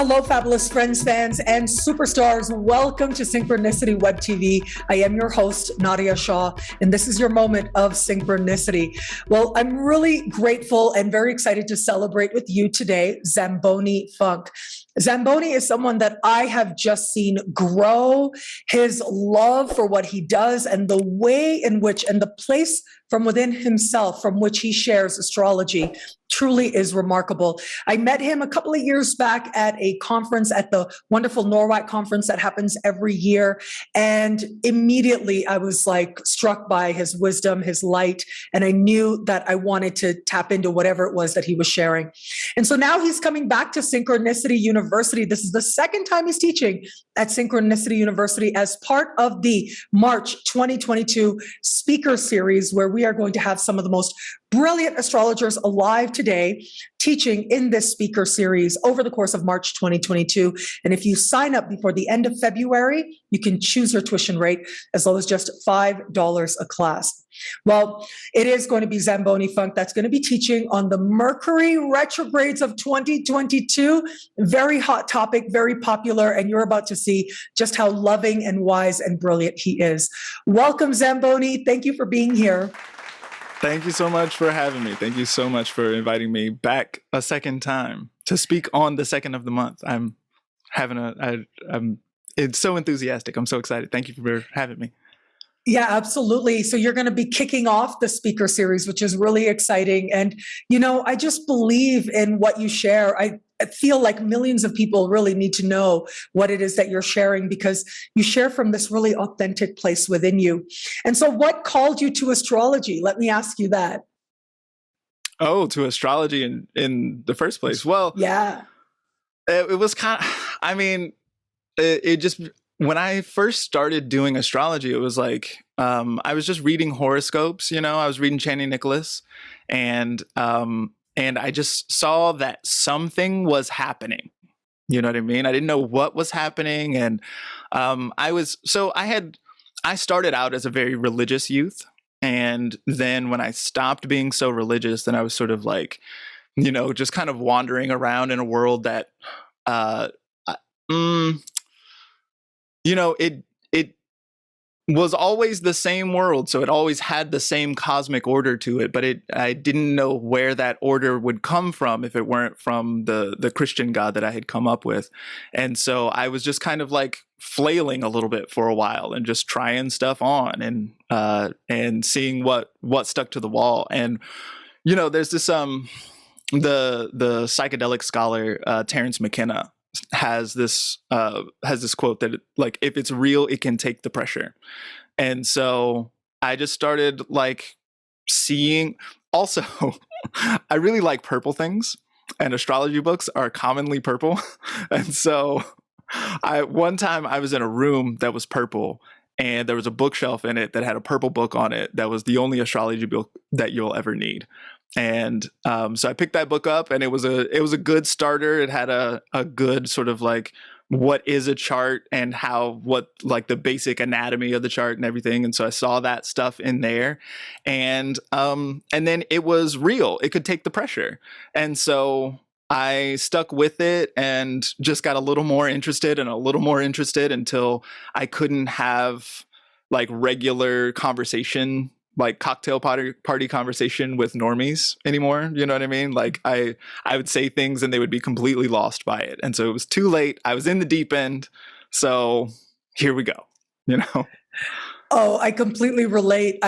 Hello, fabulous friends, fans, and superstars. Welcome to Synchronicity Web TV. I am your host, Nadiya Shah, and this is your moment of synchronicity. Well, I'm really grateful and very excited to celebrate with you today, Zamboni Funk. Zamboni is someone that I have just seen grow his love for what he does and the way in which and the place from within himself from which he shares astrology truly is remarkable. I met him a couple of years back at a conference at the wonderful Norwalk conference that happens every year. And immediately I was struck by his wisdom, his light, and I knew that I wanted to tap into whatever it was that he was sharing. And so now he's coming back to Synchronicity University. This is the second time he's teaching at Synchronicity University as part of the March 2022 speaker series, where we are going to have some of the most brilliant astrologers alive today teaching in this speaker series over the course of March 2022. And if you sign up before the end of February, you can choose your tuition rate as low as just $5 a class. Well, it is going to be Zamboni Funk that's going to be teaching on the Mercury Retrogrades of 2022. Very hot topic, very popular, and you're about to see just how loving and wise and brilliant he is. Welcome, Zamboni. Thank you for being here. Thank you so much for having me. Thank you so much for inviting me back a second time to speak on the second of the month. It's so enthusiastic. I'm so excited. Thank you for having me. Yeah, absolutely. So you're going to be kicking off the speaker series, which is really exciting. And, I just believe in what you share. I feel like millions of people really need to know what it is that you're sharing, because you share from this really authentic place within you. And so what called you to astrology? Let me ask you that. Oh, to astrology in the first place. Well, yeah, it was it just, when I first started doing astrology, it was like, I was just reading horoscopes, I was reading Channing Nicholas, and I just saw that something was happening. You know what I mean? I didn't know what was happening. And I started out as a very religious youth. And then when I stopped being so religious, then I was sort of just kind of wandering around in a world that, it was always the same world. So it always had the same cosmic order to it, but I didn't know where that order would come from if it weren't from the Christian God that I had come up with. And so I was just kind of flailing a little bit for a while and just trying stuff on and seeing what stuck to the wall. And, there's this, the psychedelic scholar, Terrence McKenna, has this quote that if it's real, it can take the pressure. And so I just started seeing. Also, I really like purple things, and astrology books are commonly purple. And so one time I was in a room that was purple, and there was a bookshelf in it that had a purple book on it that was the only astrology book that you'll ever need. And so I picked that book up, and it was a good starter. It had a good sort of what is a chart and what the basic anatomy of the chart and everything. And so I saw that stuff in there, and then it was real. It could take the pressure. And so I stuck with it and just got a little more interested until I couldn't have regular conversation, cocktail party conversation with normies anymore. You know what I mean? I would say things and they would be completely lost by it. And so it was too late. I was in the deep end. So here we go, Oh, I completely relate.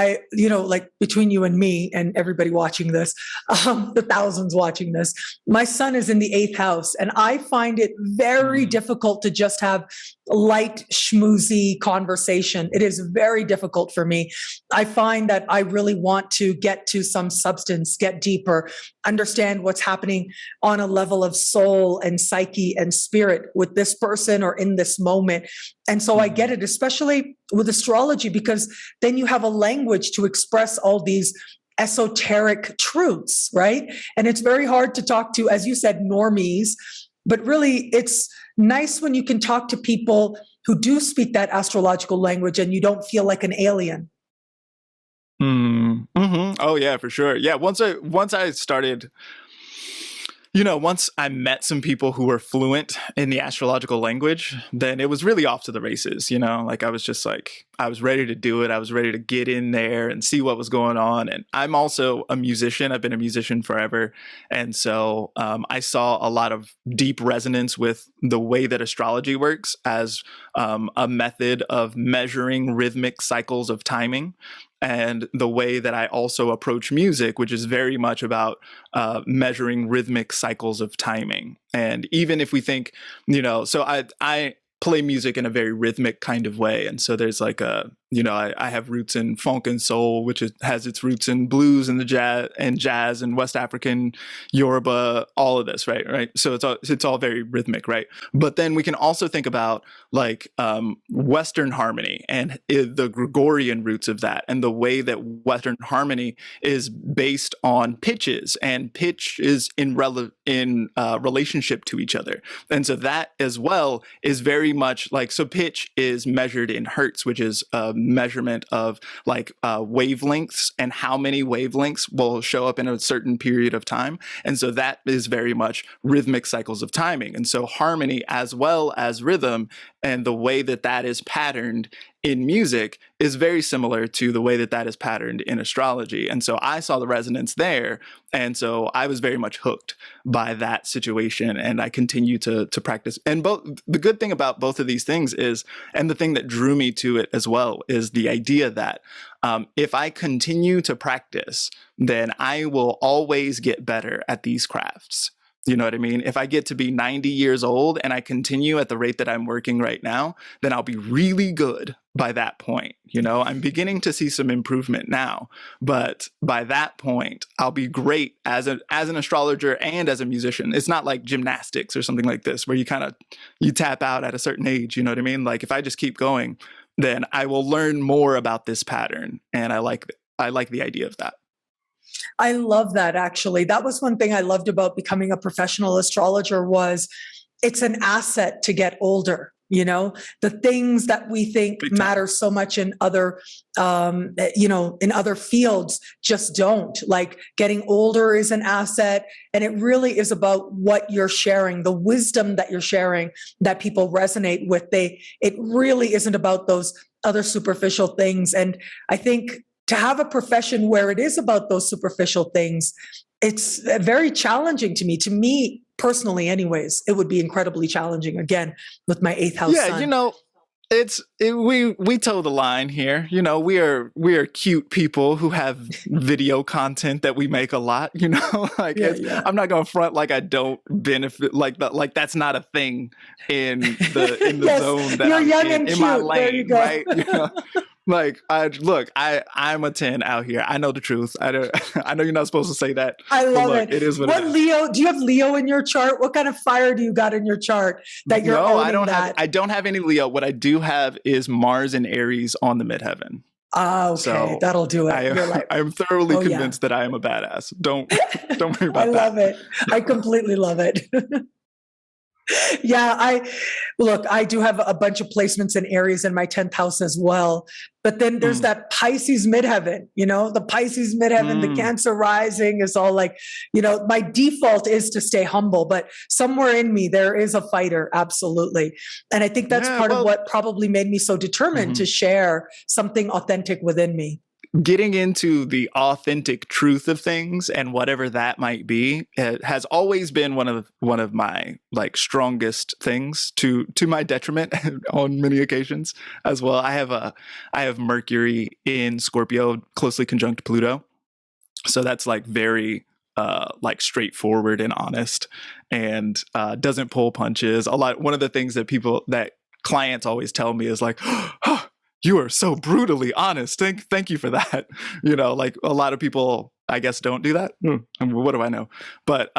Between you and me and everybody watching this, the thousands watching this, my son is in the 8th house, and I find it very difficult to just have light schmoozy conversation. It is very difficult for me. I find that I really want to get to some substance, get deeper, understand what's happening on a level of soul and psyche and spirit with this person or in this moment. And so I get it, especially with astrology, because then you have a language to express all these esoteric truths, right? And it's very hard to talk to, as you said, normies, but really it's nice when you can talk to people who do speak that astrological language and you don't feel like an alien. Mm-hmm. Oh yeah, for sure. Yeah. Once I started, Once I met some people who were fluent in the astrological language, then it was really off to the races, like I was just like, I was ready to do it. I was ready to get in there and see what was going on. And I'm also a musician. I've been a musician forever. And so I saw a lot of deep resonance with the way that astrology works as a method of measuring rhythmic cycles of timing. And the way that I also approach music, which is very much about measuring rhythmic cycles of timing. And even if we think, so I play music in a very rhythmic kind of way. And so there's like I have roots in funk and soul, which has its roots in blues and jazz and West African, Yoruba, all of this, right? So it's all very rhythmic, right? But then we can also think about like Western harmony and the Gregorian roots of that, and the way that Western harmony is based on pitches, and pitch is in relationship to each other. And so that as well is very much like, so pitch is measured in hertz, which is measurement of like wavelengths and how many wavelengths will show up in a certain period of time. And so that is very much rhythmic cycles of timing. And so harmony as well as rhythm and the way that that is patterned in music is very similar to the way that that is patterned in astrology. And so I saw the resonance there. And so I was very much hooked by that situation. And I continue to practice. And the good thing about both of these things is, and the thing that drew me to it as well, is the idea that if I continue to practice, then I will always get better at these crafts. You know what I mean? If I get to be 90 years old and I continue at the rate that I'm working right now, then I'll be really good by that point. I'm beginning to see some improvement now, but by that point, I'll be great as an astrologer and as a musician. It's not like gymnastics or something like this, where you tap out at a certain age. You know what I mean? Like if I just keep going, then I will learn more about this pattern. And I like the idea of that. I love that, actually. That was one thing I loved about becoming a professional astrologer, was it's an asset to get older. The things that we think matter so much in other, in other fields just don't. Like getting older is an asset, and it really is about what you're sharing, the wisdom that you're sharing that people resonate with. It really isn't about those other superficial things. And I think to have a profession where it is about those superficial things, it's very challenging to me. To me personally, anyways, it would be incredibly challenging. Again, with my 8th house son. We toe the line here. We are cute people who have video content that we make a lot. I'm not gonna front like I don't benefit, like that's not a thing in the yes, zone that I'm young and in my lane, right? Like I'm a 10 out here. I know the truth. I know you're not supposed to say that. I love it. It is what it is. Leo? Do you have Leo in your chart? What kind of fire do you got in your chart that you're owning? I don't have any Leo. What I do have is Mars and Aries on the midheaven. Oh, okay. So that'll do it. I'm thoroughly convinced that I am a badass. Don't worry about that. I love it. I completely love it. Yeah, I do have a bunch of placements in Aries in my 10th house as well. But then there's that Pisces midheaven, the Pisces midheaven, the Cancer rising is all like, my default is to stay humble, but somewhere in me, there is a fighter. Absolutely. And I think that's part of what probably made me so determined to share something authentic within me. Getting into the authentic truth of things and whatever that might be, it has always been one of my like strongest things, to my detriment on many occasions as well. I have Mercury in Scorpio, closely conjunct Pluto, so that's like very like straightforward and honest, and doesn't pull punches. One of the things that clients always tell me is like, oh, you are so brutally honest. Thank you for that. Like a lot of people, I guess, don't do that. What do I know? But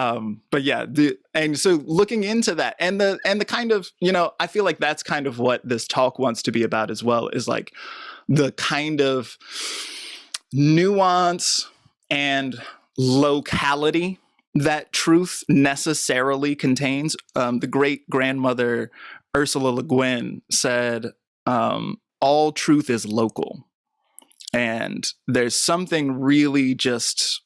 yeah, and so looking into that and the kind of, I feel like that's kind of what this talk wants to be about as well, is like the kind of nuance and locality that truth necessarily contains. The great grandmother Ursula Le Guin said, all truth is local. And there's something really just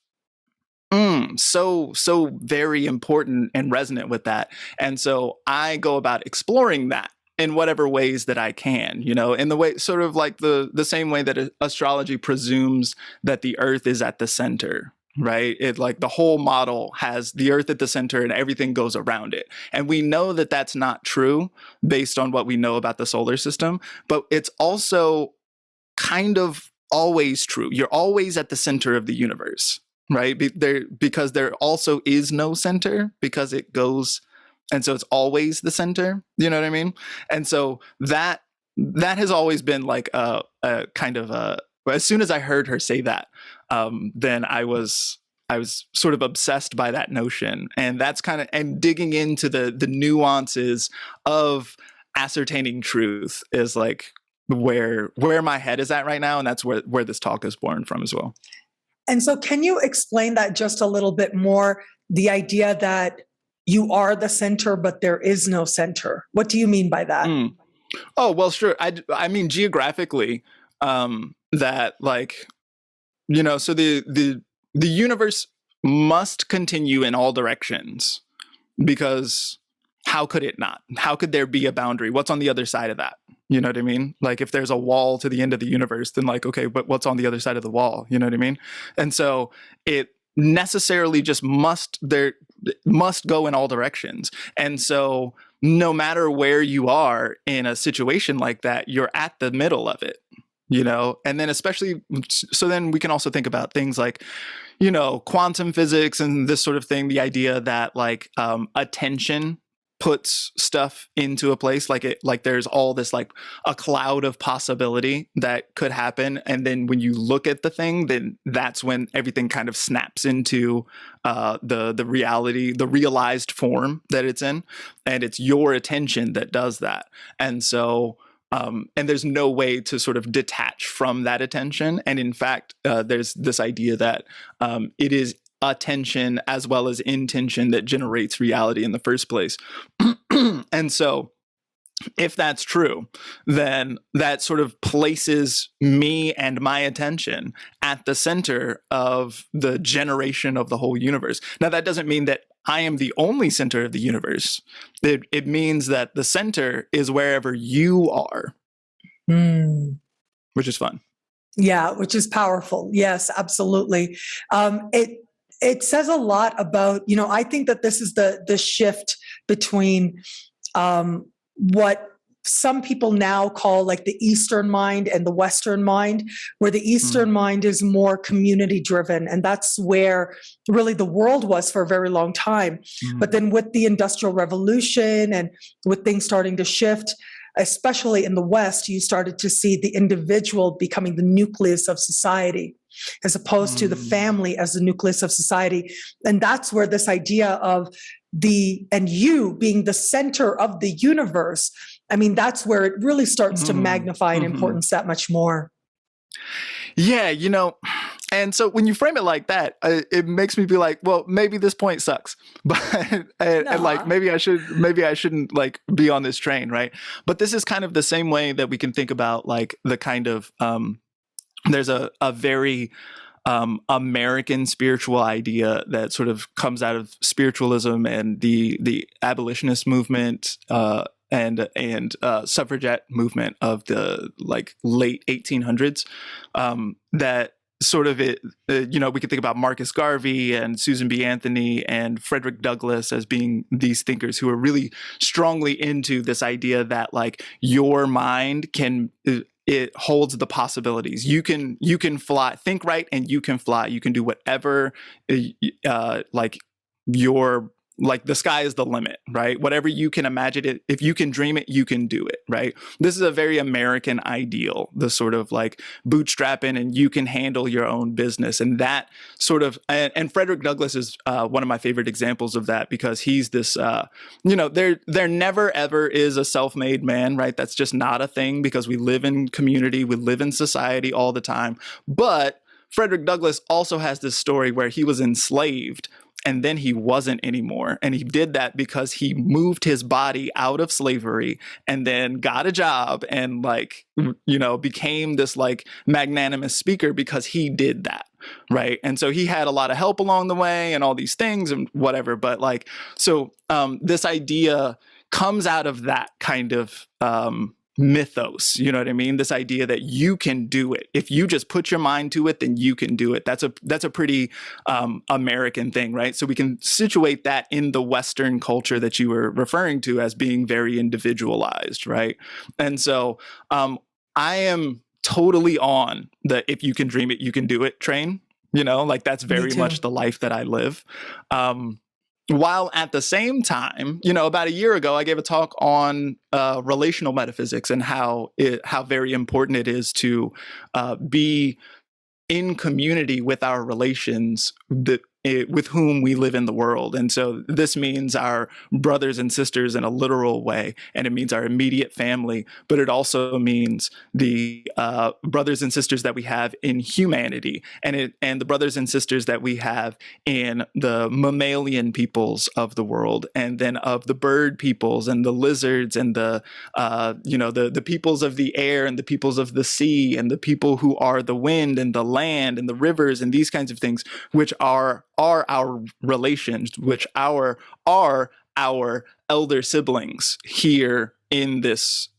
So very important and resonant with that. And so I go about exploring that in whatever ways that I can, in the way, sort of like the same way that astrology presumes that the earth is at the center, right? It, like, the whole model has the earth at the center and everything goes around it. And we know that that's not true based on what we know about the solar system, but it's also kind of always true. You're always at the center of the universe, right? Because there also is no center, because it goes, and so it's always the center. You know what I mean? And so that has always been like a kind of a. As soon as I heard her say that, then I was sort of obsessed by that notion, and that's kind of, and digging into the nuances of ascertaining truth is like where my head is at right now, and that's where this talk is born from as well. And so can you explain that just a little bit more? The idea that you are the center, but there is no center. What do you mean by that? Oh, well, sure. I mean, geographically, that, like, so the universe must continue in all directions, because how could it not? How could there be a boundary? What's on the other side of that? You know what I mean? Like, if there's a wall to the end of the universe, then, like, okay, but what's on the other side of the wall? You know what I mean? And so it necessarily just must go in all directions. And so no matter where you are in a situation like that, you're at the middle of it, and then especially, so then we can also think about things like, quantum physics and this sort of thing, the idea that, like, attention puts stuff into a place, like there's all this, like, a cloud of possibility that could happen, and then when you look at the thing, then that's when everything kind of snaps into the reality, the realized form that it's in, and it's your attention that does that. And so and there's no way to sort of detach from that attention. And in fact, there's this idea that it is attention as well as intention that generates reality in the first place. And so if that's true, then that sort of places me and my attention at the center of the generation of the whole universe. Now, that doesn't mean that I am the only center of the universe. It means that the center is wherever you are, which is fun. Yeah, which is powerful. Yes, absolutely. It says a lot about, I think that this is the shift between what some people now call, like, the Eastern mind and the Western mind, where the Eastern mind is more community driven. And that's where really the world was for a very long time. But then with the Industrial Revolution and with things starting to shift, especially in the West, you started to see the individual becoming the nucleus of society, as opposed to the family as the nucleus of society. And that's where this idea of you being the center of the universe, I mean, that's where it really starts to magnify in importance that much more. Yeah, and so when you frame it like that, it makes me be like, well, maybe this point sucks, but and like maybe I shouldn't, like, be on this train, right? But this is kind of the same way that we can think about, like, the kind of there's a very American spiritual idea that sort of comes out of spiritualism and the abolitionist movement and suffragette movement of the, like, late 1800s, that sort of we could think about Marcus Garvey and Susan B. Anthony and Frederick Douglass as being these thinkers who are really strongly into this idea that, like, your mind it holds the possibilities. You can fly, think right, and you can fly. You can do whatever, like the sky is the limit, right? Whatever you can imagine it, if you can dream it, you can do it, right? This is a very American ideal, the sort of, like, bootstrapping and you can handle your own business. And that sort of, and Frederick Douglass is one of my favorite examples of that, because he's this, there never ever is a self-made man, right? That's just not a thing, because we live in community, we live in society all the time. But Frederick Douglass also has this story where he was enslaved, and then he wasn't anymore. And he did that because he moved his body out of slavery and then got a job and like, you know, became this like magnanimous speaker because he did that. Right. And so he had a lot of help along the way and all these things and whatever. But like, so this idea comes out of that kind of mythos, you know what I mean? This idea that you can do it. If you just put your mind to it, then you can do it. That's a pretty American thing, right? So we can situate that in the Western culture that you were referring to as being very individualized, right? And so I am totally on the if you can dream it, you can do it train, you know, like that's very much the life that I live. While at the same time, you know, about a year ago, I gave a talk on relational metaphysics and how very important it is to be in community with our relations with whom we live in the world. And so this means our brothers and sisters in a literal way, and it means our immediate family, but it also means the brothers and sisters that we have in humanity, and the brothers and sisters that we have in the mammalian peoples of the world, and then of the bird peoples and the lizards and the the peoples of the air and the peoples of the sea and the people who are the wind and the land and the rivers and these kinds of things, which are our relations, which are our elder siblings here in this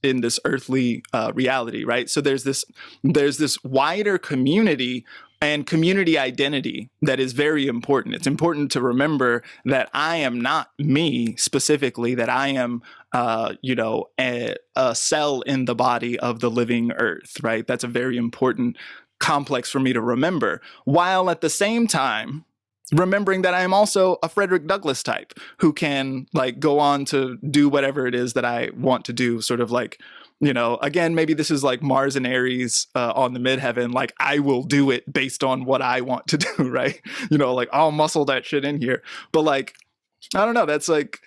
earthly reality, right? So there's this wider community and community identity that is very important. It's important to remember that I am not me specifically, that I am a cell in the body of the living earth, right? That's a very important complex for me to remember, while at the same time remembering that I am also a Frederick Douglass type who can like go on to do whatever it is that I want to do, sort of like, you know, again, maybe this is like Mars and Aries on the midheaven, like I will do it based on what I want to do, right? You know, like I'll muscle that shit in here. But like, I don't know, that's like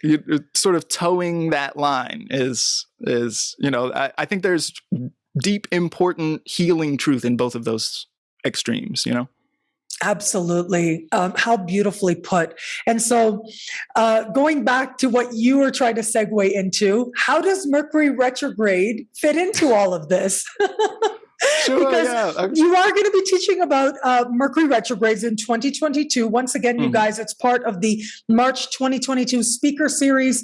sort of towing that line is, you know, I think there's deep, important healing truth in both of those extremes, you know? Absolutely. How beautifully put. And so going back to what you were trying to segue into, how does Mercury retrograde fit into all of this? Sure, because yeah. you are going to be teaching about Mercury retrogrades in 2022. Once again, you guys, it's part of the March 2022 speaker series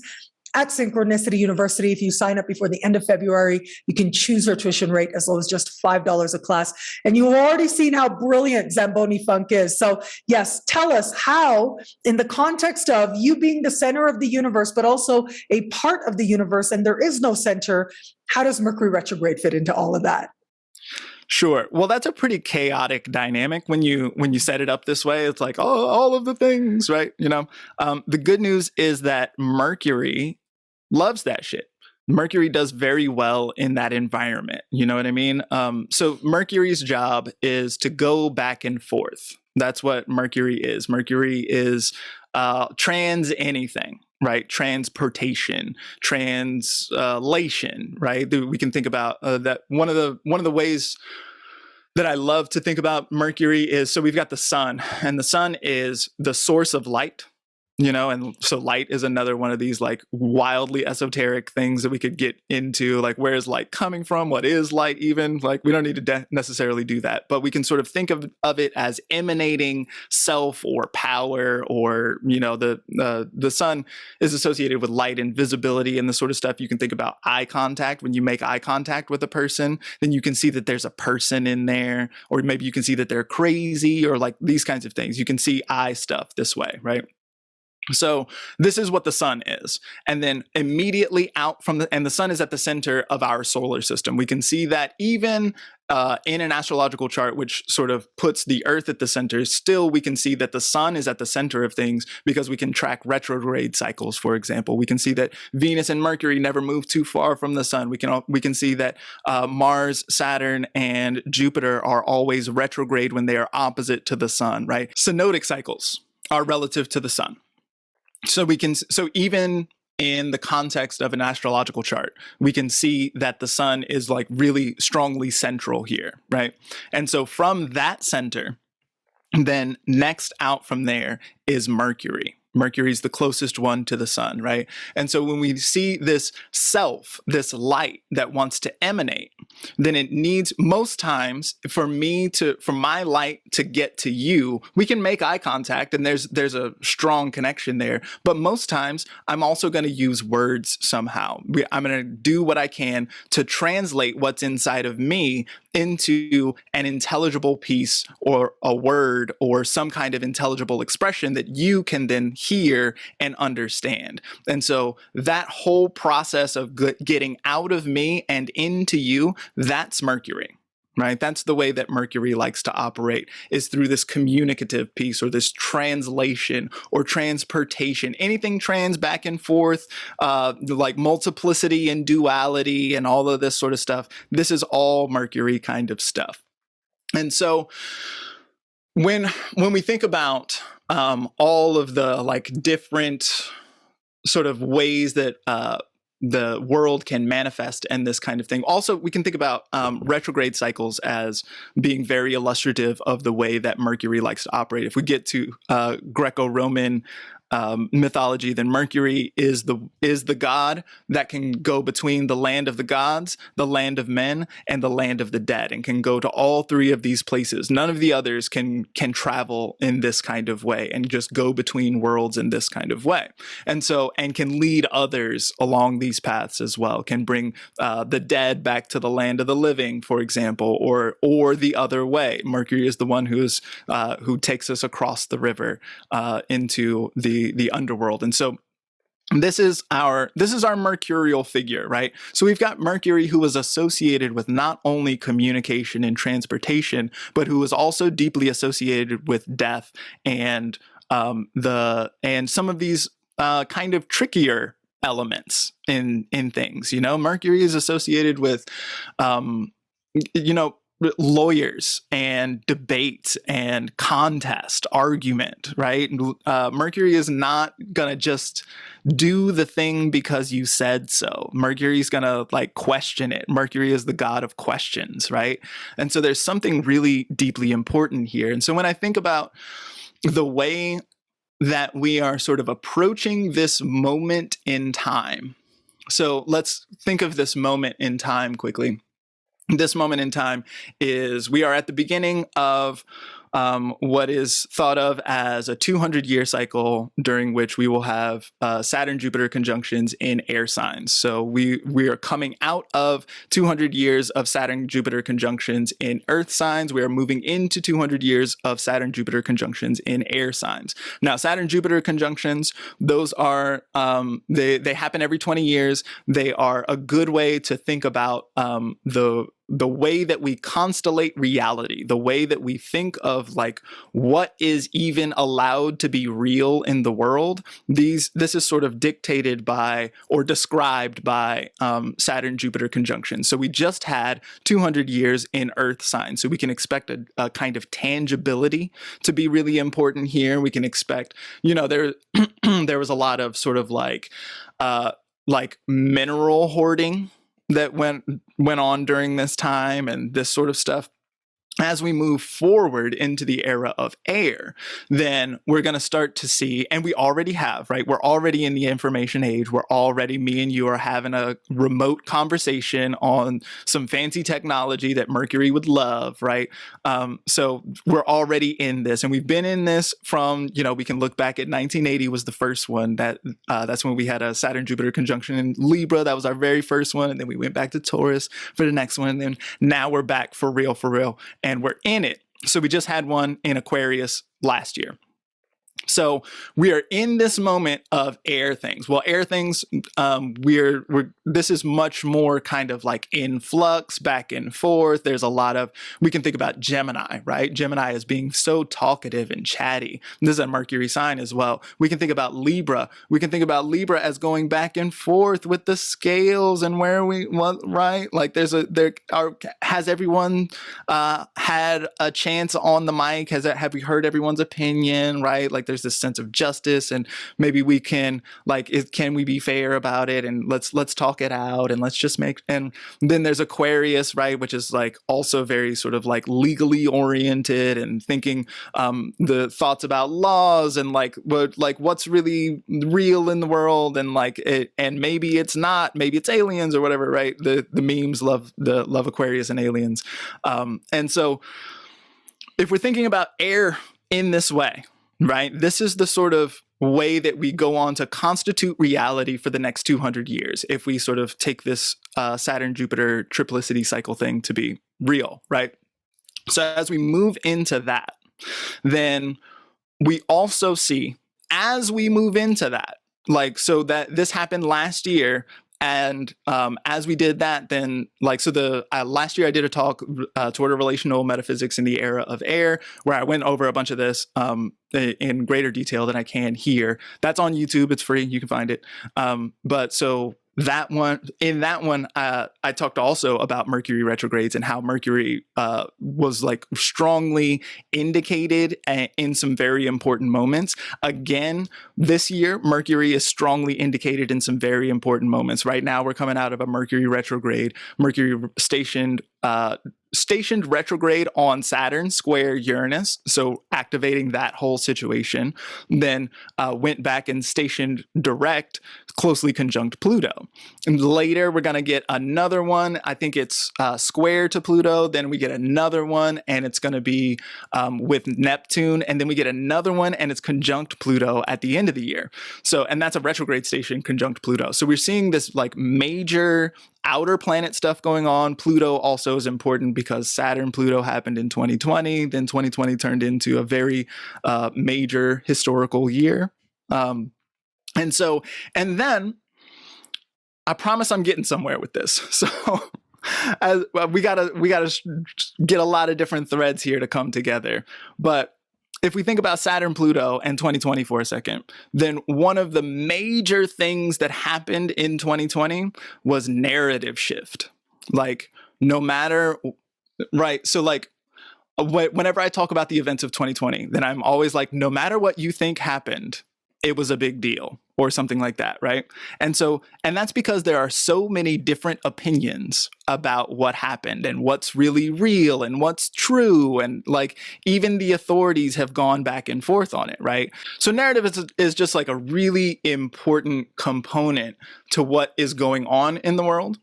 at Synchronicity University. If you sign up before the end of February, you can choose your tuition rate as low as just $5 a class. And you've already seen how brilliant Zamboni Funk is. So yes, tell us how, in the context of you being the center of the universe, but also a part of the universe, and there is no center, how does Mercury retrograde fit into all of that? Sure. Well, that's a pretty chaotic dynamic when you set it up this way. It's like, oh, all of the things, right? You know, the good news is that Mercury loves that shit. Mercury does very well in that environment. You know what I mean? So Mercury's job is to go back and forth. That's what Mercury is. Mercury is trans anything, right? Transportation, translation, right? We can think about that. One of the ways that I love to think about Mercury is, so we've got the sun, and the sun is the source of light. You know, and so light is another one of these like wildly esoteric things that we could get into, like where is light coming from? What is light even? Like we don't need to necessarily do that, but we can sort of think of it as emanating self or power, or, you know, the sun is associated with light and visibility and the sort of stuff. You can think about eye contact. When you make eye contact with a person, then you can see that there's a person in there, or maybe you can see that they're crazy, or like these kinds of things. You can see eye stuff this way, right? So this is what the sun is. And then immediately out from and the sun is at the center of our solar system. We can see that even in an astrological chart, which sort of puts the earth at the center, still we can see that the sun is at the center of things because we can track retrograde cycles, for example. We can see that Venus and Mercury never move too far from the sun. We can see that Mars, Saturn, and Jupiter are always retrograde when they are opposite to the sun, right? Synodic cycles are relative to the sun. So even in the context of an astrological chart, we can see that the sun is like really strongly central here, right? And so from that center, Then next out from there is Mercury. Mercury is the closest one to the sun, right? And so when we see this self, this light that wants to emanate, then it needs, most times, for my light to get to you, we can make eye contact and there's a strong connection there. But most times I'm also going to use words somehow. I'm going to do what I can to translate what's inside of me into an intelligible piece or a word or some kind of intelligible expression that you can then hear and understand. And so that whole process of getting out of me and into you, that's Mercury, right? That's the way that Mercury likes to operate, is through this communicative piece or this translation or transportation, anything trans back and forth, like multiplicity and duality and all of this sort of stuff. This is all Mercury kind of stuff. And so when we think about all of the like different sort of ways that the world can manifest and this kind of thing. Also, we can think about retrograde cycles as being very illustrative of the way that Mercury likes to operate. If we get to Greco-Roman mythology, then Mercury is the god that can go between the land of the gods, the land of men, and the land of the dead, and can go to all three of these places. None of the others can travel in this kind of way and just go between worlds in this kind of way. And can lead others along these paths as well, can bring the dead back to the land of the living, for example, or the other way. Mercury is the one who takes us across the river into the underworld. And so this is our mercurial figure, right? So we've got Mercury, who was associated with not only communication and transportation, but who was also deeply associated with death and some of these kind of trickier elements in things. Mercury is associated with lawyers and debate and contest, argument, right? Mercury is not gonna just do the thing because you said so. Mercury's gonna like question it. Mercury is the god of questions, right? And so there's something really deeply important here. And so when I think about the way that we are sort of approaching this moment in time, so let's think of this moment in time quickly. This moment in time is, we are at the beginning of what is thought of as a 200-year cycle, during which we will have Saturn-Jupiter conjunctions in air signs. So we are coming out of 200 years of Saturn-Jupiter conjunctions in earth signs. We are moving into 200 years of Saturn-Jupiter conjunctions in air signs. Now, Saturn-Jupiter conjunctions, those are, they happen every 20 years. They are a good way to think about the way that we constellate reality, the way that we think of like what is even allowed to be real in the world. This is sort of dictated by or described by Saturn-Jupiter conjunction. So we just had 200 years in Earth signs. So we can expect a kind of tangibility to be really important here. We can expect, there was a lot of sort of like mineral hoarding that went on during this time and this sort of stuff. As we move forward into the era of air, then we're going to start to see, and we already have, right? We're already in the information age. Me and you are having a remote conversation on some fancy technology that Mercury would love, right? So we're already in this, and we've been in this from, we can look back at 1980 was the first one. That's when we had a Saturn-Jupiter conjunction in Libra. That was our very first one. And then we went back to Taurus for the next one. And then now we're back for real. And we're in it. So we just had one in Aquarius last year. So we are in this moment of air things. Well, air things, this is much more kind of like in flux, back and forth. There's a lot of, we can think about Gemini, right? Gemini as being so talkative and chatty. This is a Mercury sign as well. We can think about Libra. We can think about Libra as going back and forth with the scales and right? Like has everyone had a chance on the mic? Have we heard everyone's opinion, right? Like there's there's this sense of justice, and maybe we can can we be fair about it, and let's talk it out, and let's just make. And then there's Aquarius, right, which is like also very sort of like legally oriented and thinking the thoughts about laws and what's really real in the world, and and maybe it's not, maybe it's aliens or whatever, right? The memes love Aquarius and aliens, and so if we're thinking about air in this way, right, this is the sort of way that we go on to constitute reality for the next 200 years, if we sort of take this Saturn-Jupiter triplicity cycle thing to be real, right? So as we move into that, then we also see, as we move into that, so that this happened last year, and as we did that, then last year I did a talk toward a relational metaphysics in the era of air, where I went over a bunch of this in greater detail than I can here. That's on YouTube. It's free. You can find it. But so that one, I talked also about Mercury retrogrades and how Mercury was strongly indicated in some very important moments. Again, this year, Mercury is strongly indicated in some very important moments. Right now, we're coming out of a Mercury retrograde. Mercury stationed retrograde on Saturn square Uranus, so activating that whole situation. Then went back and stationed direct, closely conjunct Pluto. And later we're going to get another one. I think it's square to Pluto. Then we get another one, and it's going to be with Neptune. And then we get another one, and it's conjunct Pluto at the end of the year. So, and that's a retrograde station conjunct Pluto. So we're seeing this major outer planet stuff going on. Pluto also is important because Saturn Pluto happened in 2020. Then 2020 turned into a very major historical year. And then I promise I'm getting somewhere with this. So we gotta get a lot of different threads here to come together. But if we think about Saturn, Pluto, and 2020 for a second, then one of the major things that happened in 2020 was narrative shift. No matter, right? So whenever I talk about the events of 2020, then I'm always no matter what you think happened, it was a big deal, or something like that, right? And that's because there are so many different opinions about what happened and what's really real and what's true. And even the authorities have gone back and forth on it, right? So narrative is just a really important component to what is going on in the world.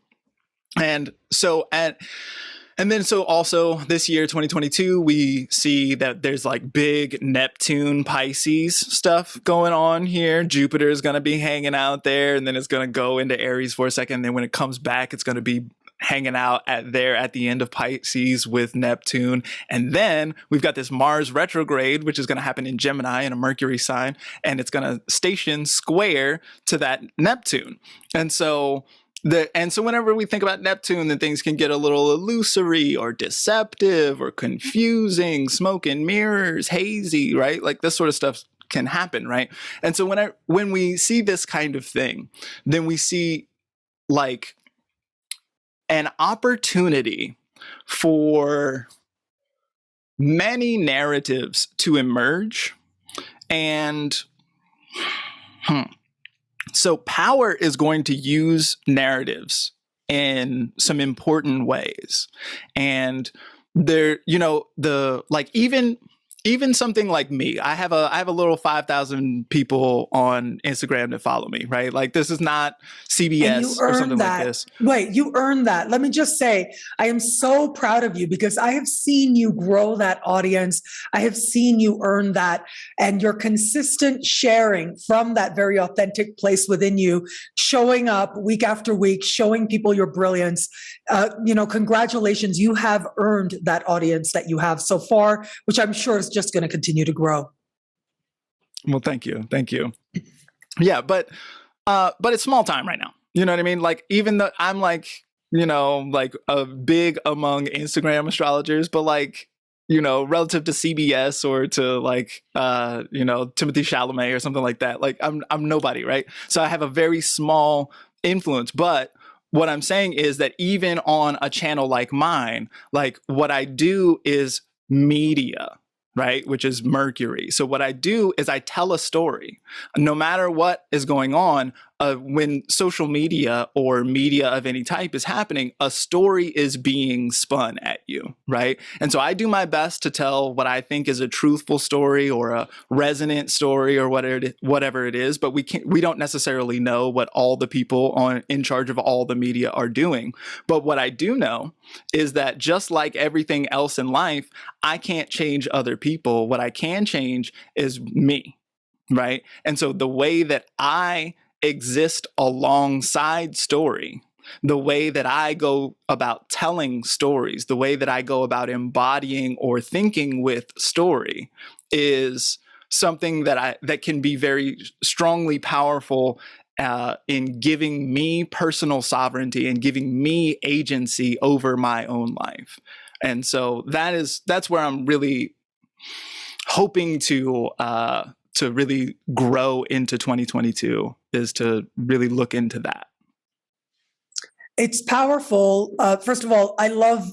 And then also this year, 2022, we see that there's big Neptune Pisces stuff going on here. Jupiter is going to be hanging out there, and then it's going to go into Aries for a second. And then when it comes back, it's going to be hanging out at the end of Pisces with Neptune. And then we've got this Mars retrograde, which is going to happen in Gemini in a Mercury sign, and it's going to station square to that Neptune. And so whenever we think about Neptune, then things can get a little illusory or deceptive or confusing, smoke and mirrors, hazy, right? This sort of stuff can happen, right? And so when we see this kind of thing, then we see an opportunity for many narratives to emerge. And so power is going to use narratives in some important ways. And there, even something like me, I have a little 5,000 people on Instagram that follow me, right? This is not CBS or something like this. Wait, you earned that. Let me just say, I am so proud of you because I have seen you grow that audience. I have seen you earn that, and your consistent sharing from that very authentic place within you, showing up week after week, showing people your brilliance. Congratulations. You have earned that audience that you have so far, which I'm sure is just going to continue to grow. Well, thank you. Yeah, but it's small time right now. You know what I mean? Even though I'm a big among Instagram astrologers, but relative to CBS or to Timothy Chalamet or something like that, I'm nobody, right? So I have a very small influence. But what I'm saying is that even on a channel like mine, what I do is media, right? Which is Mercury. So what I do is I tell a story. No matter what is going on, when social media or media of any type is happening, a story is being spun at you, right? And so I do my best to tell what I think is a truthful story or a resonant story or whatever it is, but we don't necessarily know what all the people in charge of all the media are doing. But what I do know is that just like everything else in life, I can't change other people. What I can change is me, right? And so the way that I exist alongside story, the way that I go about telling stories, the way that I go about embodying or thinking with story is something that can be very strongly powerful in giving me personal sovereignty and giving me agency over my own life. And so that's where I'm really hoping to really grow into 2022, is to really look into that. It's powerful. First of all, I love,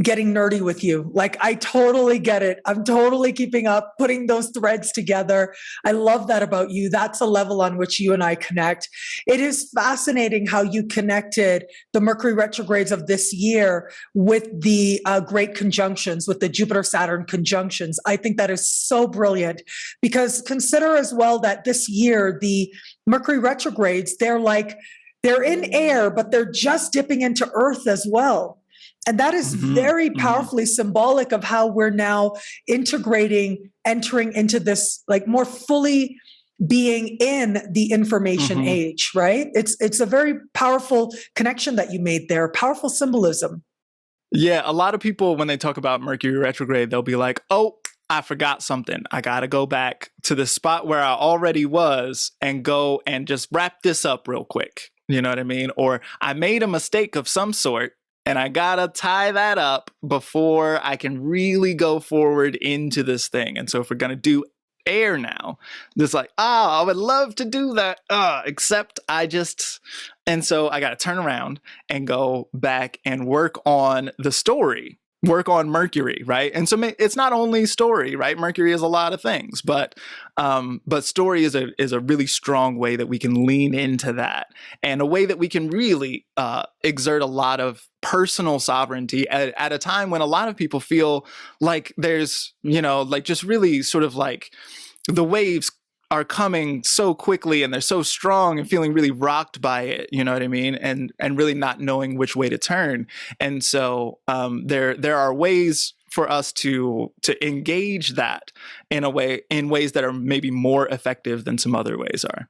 getting nerdy with you. Like, I totally get it. I'm totally keeping up, putting those threads together. I love that about you. That's a level on which you and I connect. It is fascinating how you connected the Mercury retrogrades of this year with the great conjunctions, with the Jupiter-Saturn conjunctions. I think that is so brilliant, because consider as well that this year, the Mercury retrogrades, they're in air, but they're just dipping into Earth as well. And that is very powerfully symbolic of how we're now entering into this, like, more fully being in the information age, right? It's a very powerful connection that you made there, powerful symbolism. Yeah, a lot of people, when they talk about Mercury retrograde, they'll be like, oh, I forgot something. I got to go back to the spot where I already was and go and just wrap this up real quick. You know what I mean? Or I made a mistake of some sort, and I gotta tie that up before I can really go forward into this thing. And so if we're gonna do air now, it's like, I would love to do that, except and so I gotta turn around and go back and work on the story, work on Mercury, right? And so it's not only story, right? Mercury is a lot of things, but story is a really strong way that we can lean into that, and a way that we can really exert a lot of personal sovereignty at a time when a lot of people feel like there's, like, just really sort of like the waves are coming so quickly and they're so strong, and feeling really rocked by it, you know what I mean? And really not knowing which way to turn. And so there are ways for us to engage that in ways that are maybe more effective than some other ways are.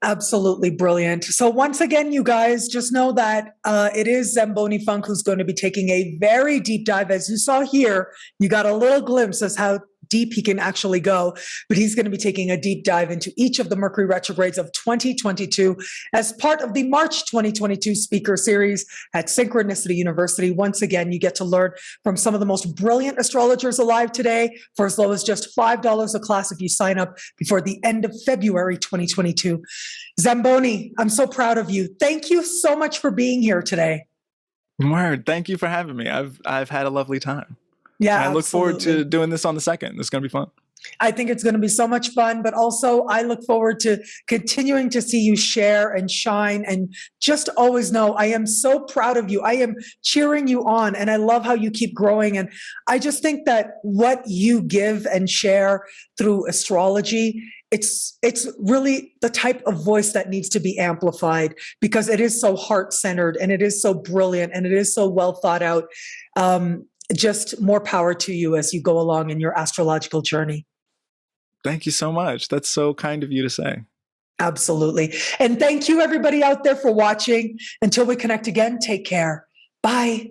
Absolutely brilliant. So once again, you guys, just know that it is Zamboni Funk who's going to be taking a very deep dive. As you saw here, you got a little glimpse as how deep he can actually go, but he's going to be taking a deep dive into each of the Mercury retrogrades of 2022 as part of the March 2022 speaker series at Synchronicity University. Once again, you get to learn from some of the most brilliant astrologers alive today for as low as just $5 a class if you sign up before the end of February 2022. Zamboni, I'm so proud of you. Thank you so much for being here today. Word. Thank you for having me. I've had a lovely time. Yeah, I look forward to doing this on the 2nd. It's going to be fun. I think it's going to be so much fun, but also I look forward to continuing to see you share and shine, and just always know I am so proud of you. I am cheering you on, and I love how you keep growing. And I just think that what you give and share through astrology, it's really the type of voice that needs to be amplified, because it is so heart-centered, and it is so brilliant, and it is so well thought out. Just more power to you as you go along in your astrological journey. Thank you so much. That's so kind of you to say. Absolutely. And thank you, everybody out there, for watching. Until we connect again, take care. Bye.